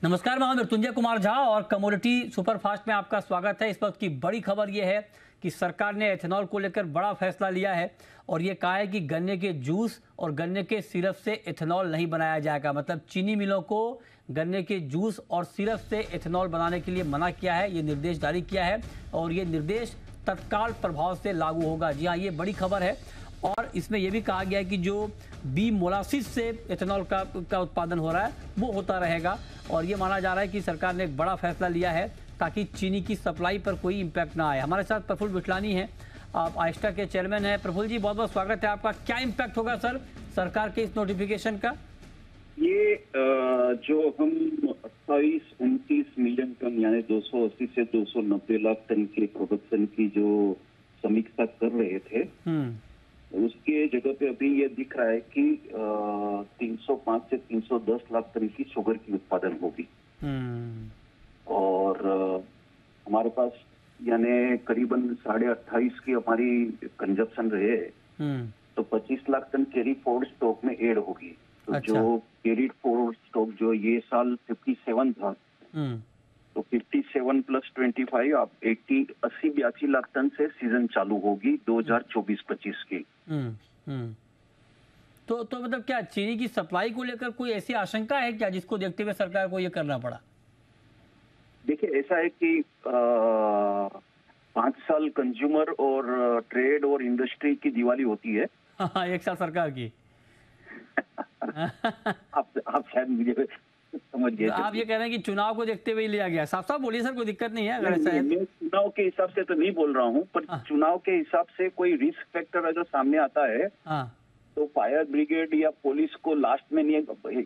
नमस्कार, मैं मृत्युंजय कुमार झा और कमोडिटी सुपरफास्ट में आपका स्वागत है। इस वक्त की बड़ी खबर यह है कि सरकार ने एथेनॉल को लेकर बड़ा फैसला लिया है और ये कहा है कि गन्ने के जूस और गन्ने के सिरप से एथेनॉल नहीं बनाया जाएगा। मतलब चीनी मिलों को गन्ने के जूस और सिरप से एथेनॉल बनाने के लिए मना किया है, ये निर्देश जारी किया है और ये निर्देश तत्काल प्रभाव से लागू होगा। जी हाँ, ये बड़ी खबर है। और इसमें यह भी कहा गया है कि जो बी मोलासिस से एथेनॉल का उत्पादन हो रहा है वो होता रहेगा और ये माना जा रहा है कि सरकार ने एक बड़ा फैसला लिया है ताकि चीनी की सप्लाई पर कोई इम्पैक्ट ना आए। हमारे साथ प्रफुल्ल विठलानी हैं, आप आइस्टा के चेयरमैन हैं। प्रफुल्ल जी, बहुत बहुत स्वागत है आपका। क्या इम्पैक्ट होगा सर सरकार के इस नोटिफिकेशन का? ये जो हम 28-29 मिलियन टन यानी 280 से 290 लाख टन के प्रोडक्शन की जो समीक्षा कर रहे थे, उसके जगह पे अभी ये दिख रहा है कि 305 से 310 लाख टन की शुगर की उत्पादन होगी। और हमारे पास यानी करीबन 28.5 की हमारी कंजप्शन रहे, तो 25 lakh ton carry forward stock में ऐड होगी। तो अच्छा। जो कैरीड फॉरवर्ड स्टॉक जो ये साल 57 था, तो 57 + 25 आप 80-82 लाख टन से सीजन चालू होगी 2024-25 की। तो मतलब क्या चीनी की सप्लाई को लेकर कोई ऐसी आशंका है क्या जिसको देखते हुए सरकार को ये करना पड़ा? देखिए, ऐसा है कि 5 साल कंज्यूमर और ट्रेड और इंडस्ट्री की दिवाली होती है। हाँ, 1 साल सरकार की। आप शायद मुझे समझ गए। आप ये कह रहे हैं कि चुनाव को देखते हुए लिया गया। साफ साफ बोलिए सर, कोई दिक्कत नहीं है अगर ऐसा है। मैं चुनाव के हिसाब से तो नहीं बोल रहा हूँ, पर चुनाव के हिसाब से कोई रिस्क फैक्टर अगर सामने आता है तो फायर ब्रिगेड या पुलिस को लास्ट में नहीं,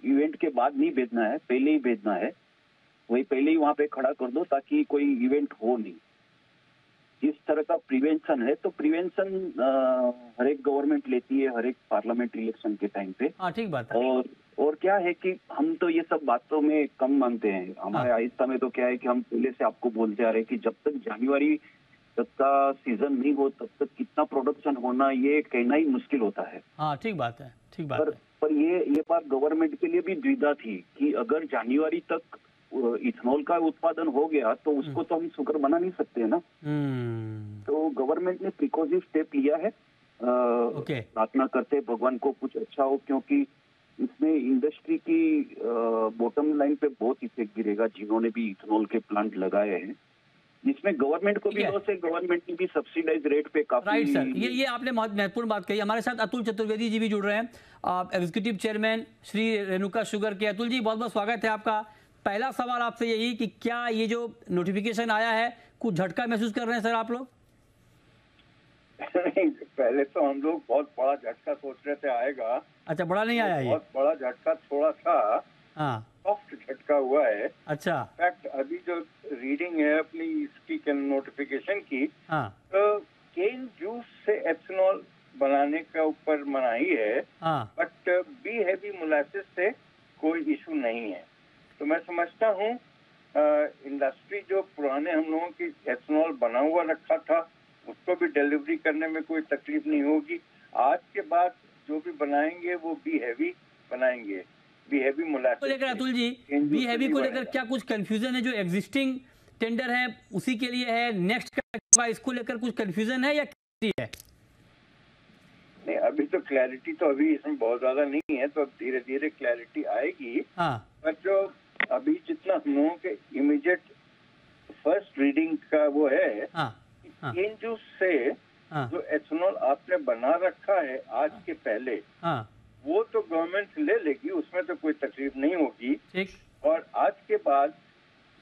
इवेंट के बाद नहीं भेजना है, पहले ही भेजना है। वही पहले ही वहां पे खड़ा कर दो ताकि कोई इवेंट हो नहीं। जिस तरह का प्रिवेंशन है, तो प्रिवेंशन हर एक गवर्नमेंट लेती है हर एक पार्लियामेंट इलेक्शन के टाइम पे। ठीक बात है। और क्या है कि हम तो ये सब बातों में कम मानते हैं। हमारे आइस्ता में तो क्या है कि हम पहले से आपको बोलते आ रहे हैं कि जब तक जनवरी तक का सीजन नहीं हो तब तक कितना प्रोडक्शन होना ये कहना ही मुश्किल होता है। ठीक बात है, ठीक बात है। पर ये बात गवर्नमेंट के लिए भी द्विधा थी कि अगर जनवरी तक इथेनॉल का उत्पादन हो गया तो उसको तो हम शुगर बना नहीं सकते ना। तो गवर्नमेंट ने प्रिकॉशिव स्टेप लिया है। प्रार्थना करते भगवान को कुछ अच्छा हो, क्योंकि इसमें इंडस्ट्री की बॉटम लाइन पे बहुत इफेक्ट गिरेगा जिन्होंने भी इथेनॉल के प्लांट लगाए हैं, जिसमें गवर्नमेंट को भी लॉस है। गवर्नमेंट ने भी सब्सिडाइज रेट पे काफी। राइट सर, ये आपने बहुत महत्वपूर्ण बात कही। हमारे साथ अतुल चतुर्वेदी जी भी जुड़ रहे हैं, executive chairman Shri Renuka sugar के। अतुल जी, बहुत बहुत स्वागत है आपका। पहला सवाल आपसे यही कि क्या ये जो नोटिफिकेशन आया है कुछ झटका महसूस कर रहे हैं सर आप लोग? नहीं, पहले तो हम लोग बहुत बड़ा झटका सोच रहे थे आएगा। अच्छा, बड़ा नहीं आया ये? बहुत बड़ा झटका थोड़ा सा सॉफ्ट झटका हुआ है। अच्छा। फैक्ट अभी जो रीडिंग है अपनी इसकी नोटिफिकेशन की, तो केन जूस से एथेनॉल बनाने का ऊपर मनाही है, बट बी हैवी मोलासिस से कोई इशू नहीं है। तो मैं समझता हूँ इंडस्ट्री जो पुराने हम लोगों की एथेनॉल बना हुआ रखा था उसको भी डिलीवरी करने में कोई तकलीफ नहीं होगी। आज के बाद जो भी बनाएंगे वो बी हैवी बनाएंगे, बी हैवी मोलासिस को लेकर। अतुल जी, बी हैवी को लेकर क्या कुछ कंफ्यूजन है? जो एग्जिस्टिंग टेंडर है उसी के लिए है, नेक्स्ट का इसको लेकर कुछ कंफ्यूजन है या क्या है? नहीं, अभी तो क्लैरिटी तो अभी इसमें बहुत ज्यादा नहीं है, तो अब धीरे धीरे क्लैरिटी आएगी। पर जो अभी जितना हम लोगों के इमीडिएट फर्स्ट रीडिंग का वो है, केन जूस से जो एथेनॉल आपने बना रखा है आज के पहले, वो तो गवर्नमेंट ले लेगी, उसमें तो कोई तकलीफ नहीं होगी। और आज के बाद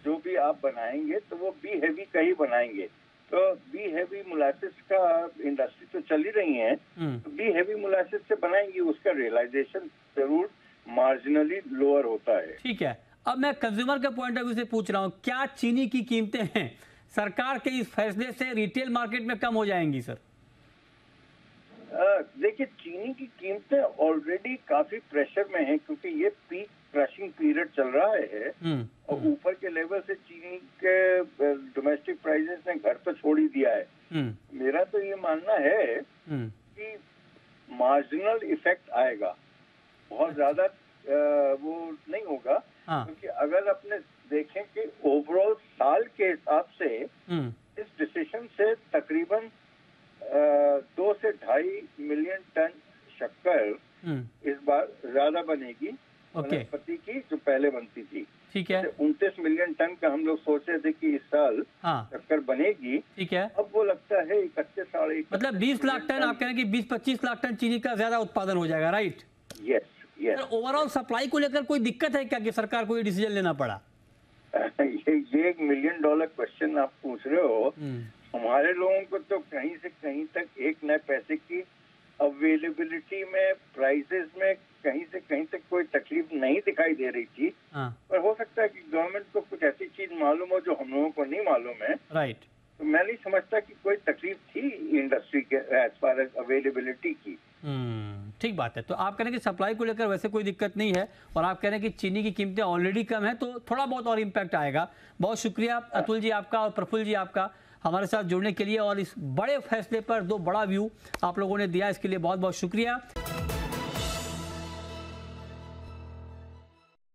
जो भी आप बनाएंगे तो वो बी हैवी का ही बनाएंगे। तो बी हैवी मोलासिस का इंडस्ट्री तो चल ही रही है, तो बी हैवी मोलासिस से बनाएंगे, उसका रियलाइजेशन जरूर मार्जिनली लोअर होता है। ठीक है। अब मैं कंज्यूमर के पॉइंट ऑफ व्यू से पूछ रहा हूँ, क्या चीनी की कीमतें हैं सरकार के इस फैसले से रिटेल मार्केट में कम हो जाएंगी सर? देखिए, चीनी की कीमतें ऑलरेडी काफी प्रेशर में हैं, क्योंकि ये पीक क्रशिंग पीरियड चल रहा है और ऊपर के लेवल से चीनी के डोमेस्टिक प्राइसेस ने घर पर छोड़ ही दिया है। मेरा तो ये मानना है कि मार्जिनल इफेक्ट आएगा, बहुत ज्यादा वो नहीं होगा। क्योंकि अगर अपने देखें कि ओवरऑल साल के हिसाब से इस डिसीजन से तकरीबन 2 से 2.5 मिलियन टन शक्कर इस बार ज्यादा बनेगी वनस्पति की जो पहले बनती थी। ठीक है। 29 मिलियन टन का हम लोग सोच रहे थे कि इस साल शक्कर बनेगी। ठीक है। अब वो लगता है 31 साढ़े मतलब 20 लाख टन, आप कह रहे हैं कि 20-25 लाख टन चीनी का ज्यादा उत्पादन हो जाएगा, right? Yes yes. Overall supply को लेकर कोई दिक्कत है क्या कि सरकार को ये डिसीजन लेना पड़ा? ये $1 मिलियन क्वेश्चन आप पूछ रहे हो। हमारे लोगों को तो कहीं से कहीं तक एक नए पैसे की अवेलेबिलिटी में, प्राइसेस में कहीं से कहीं तक कोई तकलीफ नहीं दिखाई दे रही थी। पर हो सकता है कि गवर्नमेंट को कुछ ऐसी चीज मालूम हो जो हम लोगों को नहीं मालूम है। राइट। तो मैं नहीं समझता कि कोई तकलीफ थी इंडस्ट्री के एज फार एज अवेलेबिलिटी की। ठीक बात है। तो आप कह रहे हैं कि सप्लाई को लेकर वैसे कोई दिक्कत नहीं है, और आप कह रहे हैं कि चीनी की कीमतें ऑलरेडी कम है, तो थोड़ा बहुत और इम्पैक्ट आएगा। बहुत शुक्रिया अतुल जी आपका और प्रफुल्ल जी आपका हमारे साथ जुड़ने के लिए, और इस बड़े फैसले पर 2 बड़ा व्यू आप लोगों ने दिया, इसके लिए बहुत बहुत शुक्रिया।